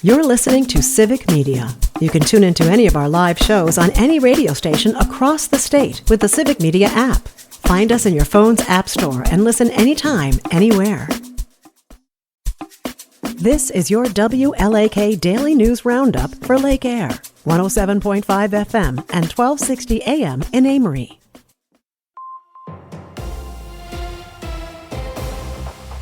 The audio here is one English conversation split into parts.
You're listening to Civic Media. You can tune into any of our live shows on any radio station across the state with the Civic Media app. Find us in your phone's app store and listen anytime, anywhere. This is your WLAK Daily News Roundup for Lake Air, 107.5 FM and 1260 AM in Amory.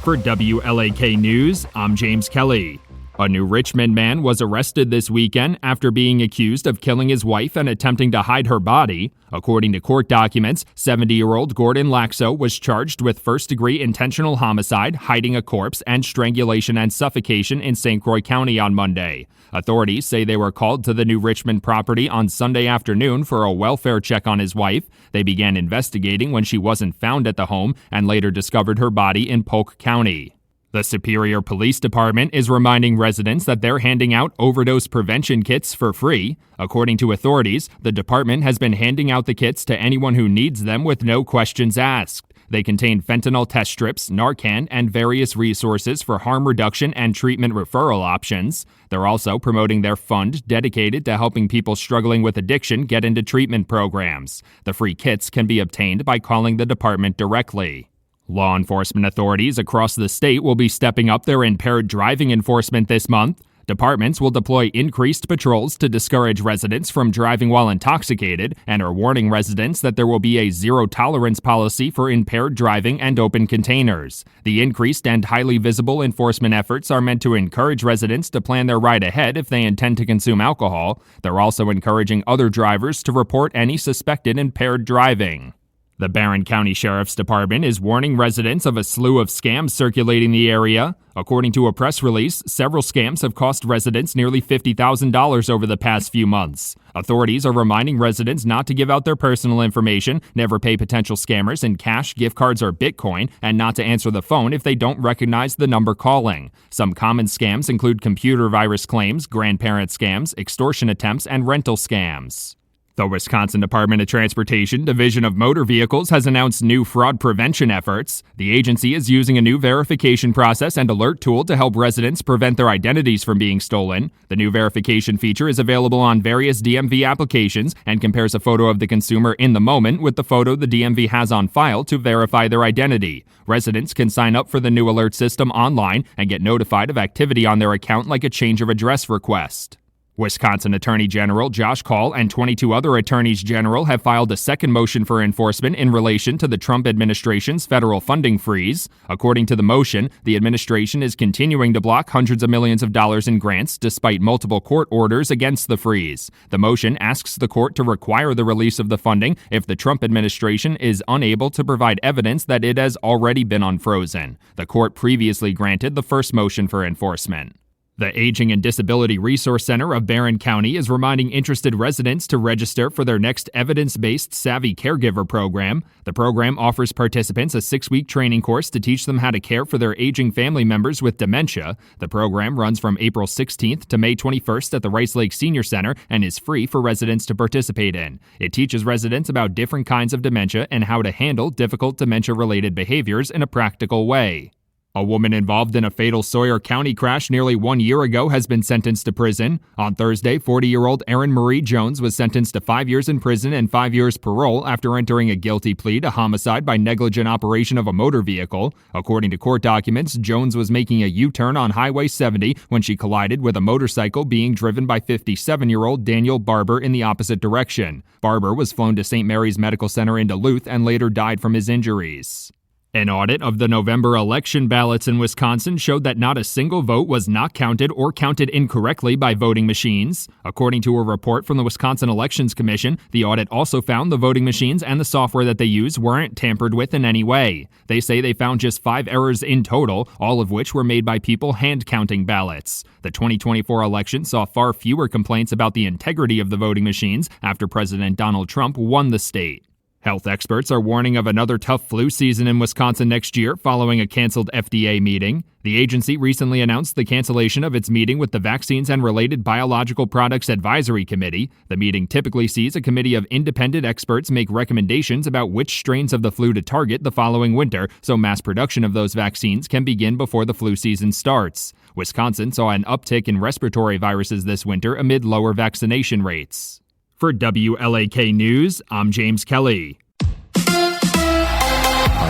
For WLAK News, I'm James Kelly. A New Richmond man was arrested this weekend after being accused of killing his wife and attempting to hide her body. According to court documents, 70-year-old Gordon Laxo was charged with first-degree intentional homicide, hiding a corpse, and strangulation and suffocation in St. Croix County on Monday. Authorities say they were called to the New Richmond property on Sunday afternoon for a welfare check on his wife. They began investigating when she wasn't found at the home and later discovered her body in Polk County. The Superior Police Department is reminding residents that they're handing out overdose prevention kits for free. According to authorities, the department has been handing out the kits to anyone who needs them with no questions asked. They contain fentanyl test strips, Narcan, and various resources for harm reduction and treatment referral options. They're also promoting their fund dedicated to helping people struggling with addiction get into treatment programs. The free kits can be obtained by calling the department directly. Law enforcement authorities across the state will be stepping up their impaired driving enforcement this month. Departments will deploy increased patrols to discourage residents from driving while intoxicated and are warning residents that there will be a zero-tolerance policy for impaired driving and open containers. The increased and highly visible enforcement efforts are meant to encourage residents to plan their ride ahead if they intend to consume alcohol. They're also encouraging other drivers to report any suspected impaired driving. The Barron County Sheriff's Department is warning residents of a slew of scams circulating the area. According to a press release, several scams have cost residents nearly $50,000 over the past few months. Authorities are reminding residents not to give out their personal information, never pay potential scammers in cash, gift cards, or Bitcoin, and not to answer the phone if they don't recognize the number calling. Some common scams include computer virus claims, grandparent scams, extortion attempts, and rental scams. The Wisconsin Department of Transportation Division of Motor Vehicles has announced new fraud prevention efforts. The agency is using a new verification process and alert tool to help residents prevent their identities from being stolen. The new verification feature is available on various DMV applications and compares a photo of the consumer in the moment with the photo the DMV has on file to verify their identity. Residents can sign up for the new alert system online and get notified of activity on their account like a change of address request. Wisconsin Attorney General Josh Kaul and 22 other attorneys general have filed a second motion for enforcement in relation to the Trump administration's federal funding freeze. According to the motion, the administration is continuing to block hundreds of millions of dollars in grants despite multiple court orders against the freeze. The motion asks the court to require the release of the funding if the Trump administration is unable to provide evidence that it has already been unfrozen. The court previously granted the first motion for enforcement. The Aging and Disability Resource Center of Barron County is reminding interested residents to register for their next evidence-based Savvy Caregiver program. The program offers participants a 6-week training course to teach them how to care for their aging family members with dementia. The program runs from April 16th to May 21st at the Rice Lake Senior Center and is free for residents to participate in. It teaches residents about different kinds of dementia and how to handle difficult dementia-related behaviors in a practical way. A woman involved in a fatal Sawyer County crash nearly 1 year ago has been sentenced to prison. On Thursday, 40-year-old Erin Marie Jones was sentenced to 5 years in prison and 5 years parole after entering a guilty plea to homicide by negligent operation of a motor vehicle. According to court documents, Jones was making a U-turn on Highway 70 when she collided with a motorcycle being driven by 57-year-old Daniel Barber in the opposite direction. Barber was flown to St. Mary's Medical Center in Duluth and later died from his injuries. An audit of the November election ballots in Wisconsin showed that not a single vote was not counted or counted incorrectly by voting machines. According to a report from the Wisconsin Elections Commission, the audit also found the voting machines and the software that they use weren't tampered with in any way. They say they found just 5 errors in total, all of which were made by people hand-counting ballots. The 2024 election saw far fewer complaints about the integrity of the voting machines after President Donald Trump won the state. Health experts are warning of another tough flu season in Wisconsin next year following a canceled FDA meeting. The agency recently announced the cancellation of its meeting with the Vaccines and Related Biological Products Advisory Committee. The meeting typically sees a committee of independent experts make recommendations about which strains of the flu to target the following winter, so mass production of those vaccines can begin before the flu season starts. Wisconsin saw an uptick in respiratory viruses this winter amid lower vaccination rates. For WLAK News, I'm James Kelly.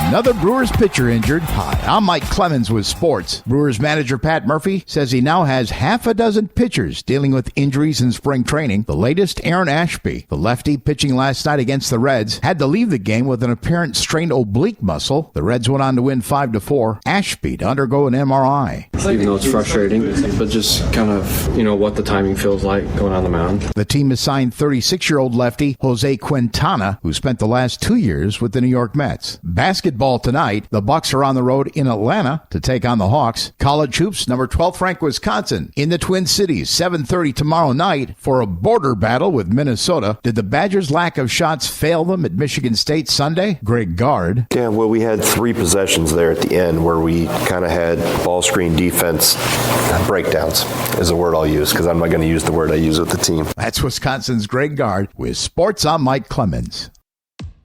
Another Brewers pitcher injured. Hi, I'm Mike Clemens with sports. Brewers manager Pat Murphy says he now has half a dozen pitchers dealing with injuries in spring training. The latest, Aaron Ashby, the lefty pitching last night against the Reds, had to leave the game with an apparent strained oblique muscle. The Reds went on to win 5-4. Ashby to undergo an MRI. Even though it's frustrating, but just kind of, what the timing feels like going on the mound. The team has signed 36-year-old lefty Jose Quintana, who spent the last 2 years with the New York Mets. Basketball tonight, the Bucks are on the road in Atlanta to take on the Hawks. College hoops, number 12th ranked Wisconsin in the Twin Cities, 7:30 tomorrow night for a border battle with Minnesota. Did the Badgers' lack of shots fail them at Michigan State Sunday? Greg Gard. Yeah, well, we had 3 possessions there at the end where we kind of had ball screen defense breakdowns is the word I'll use, because I'm not going to use the word I use with the team. That's Wisconsin's Greg Gard with sports. I'm Mike Clemens.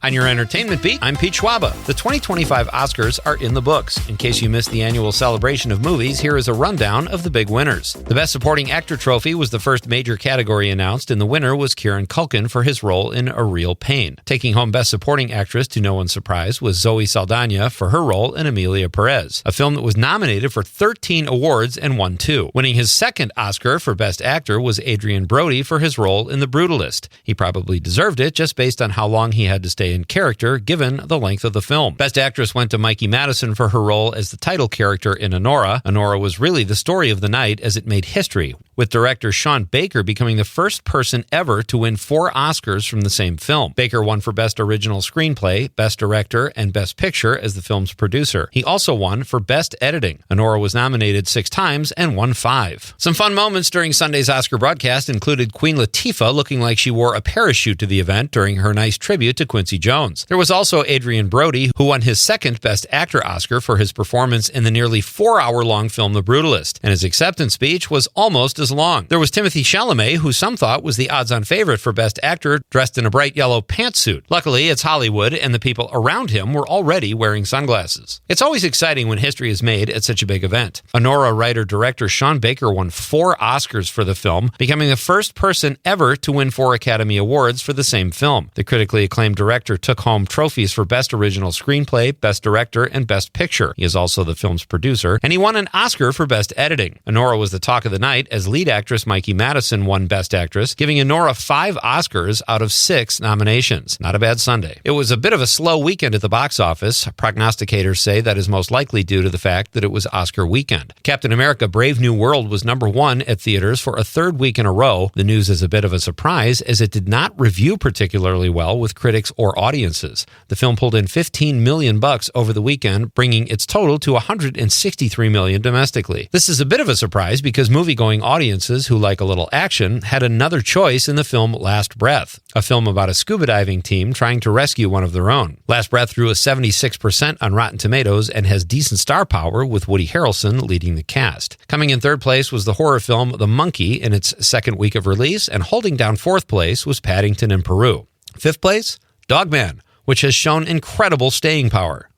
On your entertainment beat, I'm Pete Schwaba. The 2025 Oscars are in the books. In case you missed the annual celebration of movies, here is a rundown of the big winners. The Best Supporting Actor trophy was the first major category announced, and the winner was Kieran Culkin for his role in A Real Pain. Taking home Best Supporting Actress, to no one's surprise, was Zoe Saldana for her role in Emilia Perez, a film that was nominated for 13 awards and won 2. Winning his second Oscar for Best Actor was Adrian Brody for his role in The Brutalist. He probably deserved it just based on how long he had to stay in character given the length of the film. Best Actress went to Mikey Madison for her role as the title character in Honora. Honora was really the story of the night as it made history, with director Sean Baker becoming the first person ever to win 4 Oscars from the same film. Baker won for Best Original Screenplay, Best Director, and Best Picture as the film's producer. He also won for Best Editing. Honora was nominated 6 times and won 5. Some fun moments during Sunday's Oscar broadcast included Queen Latifah looking like she wore a parachute to the event during her nice tribute to Quincy Jones. There was also Adrian Brody, who won his second Best Actor Oscar for his performance in the nearly 4-hour-long film The Brutalist, and his acceptance speech was almost as long. There was Timothée Chalamet, who some thought was the odds-on favorite for Best Actor, dressed in a bright yellow pantsuit. Luckily, it's Hollywood, and the people around him were already wearing sunglasses. It's always exciting when history is made at such a big event. Honora writer-director Sean Baker won 4 Oscars for the film, becoming the first person ever to win 4 Academy Awards for the same film. The critically acclaimed director took home trophies for Best Original Screenplay, Best Director, and Best Picture. He is also the film's producer, and he won an Oscar for Best Editing. Honora was the talk of the night as lead actress Mikey Madison won Best Actress, giving Honora 5 Oscars out of 6 nominations. Not a bad Sunday. It was a bit of a slow weekend at the box office. Prognosticators say that is most likely due to the fact that it was Oscar weekend. Captain America: Brave New World was number 1 at theaters for a 3rd week in a row. The news is a bit of a surprise as it did not review particularly well with critics or audiences. The film pulled in $15 million over the weekend, bringing its total to $163 million domestically. This is a bit of a surprise because movie-going audiences who like a little action had another choice in the film Last Breath, a film about a scuba diving team trying to rescue one of their own. Last Breath drew a 76% on Rotten Tomatoes and has decent star power, with Woody Harrelson leading the cast. Coming in 3rd place was the horror film The Monkey in its 2nd week of release, and holding down 4th place was Paddington in Peru. 5th place, Dogman, which has shown incredible staying power.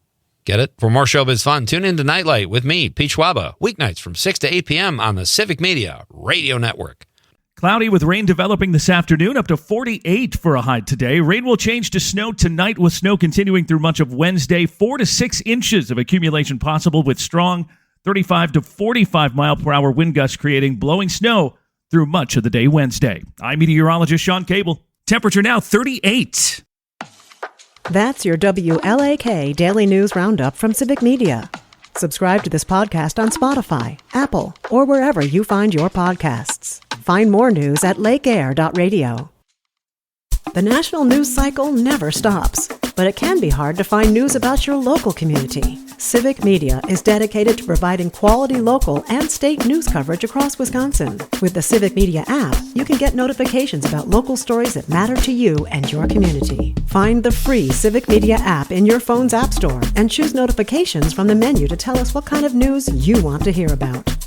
Get it? For more showbiz fun, tune in to Nightlight with me, Pete Schwaba, weeknights from 6 to 8 p.m. on the Civic Media Radio Network. Cloudy with rain developing this afternoon, up to 48 for a high today. Rain will change to snow tonight, with snow continuing through much of Wednesday. 4 to 6 inches of accumulation possible, with strong 35 to 45 mile per hour wind gusts creating blowing snow through much of the day Wednesday. I'm meteorologist Sean Cable. Temperature now 38. That's your WLAK Daily News Roundup from Civic Media. Subscribe to this podcast on Spotify, Apple, or wherever you find your podcasts. Find more news at lakeair.radio. The national news cycle never stops, but it can be hard to find news about your local community. Civic Media is dedicated to providing quality local and state news coverage across Wisconsin. With the Civic Media app, you can get notifications about local stories that matter to you and your community. Find the free Civic Media app in your phone's app store and choose notifications from the menu to tell us what kind of news you want to hear about.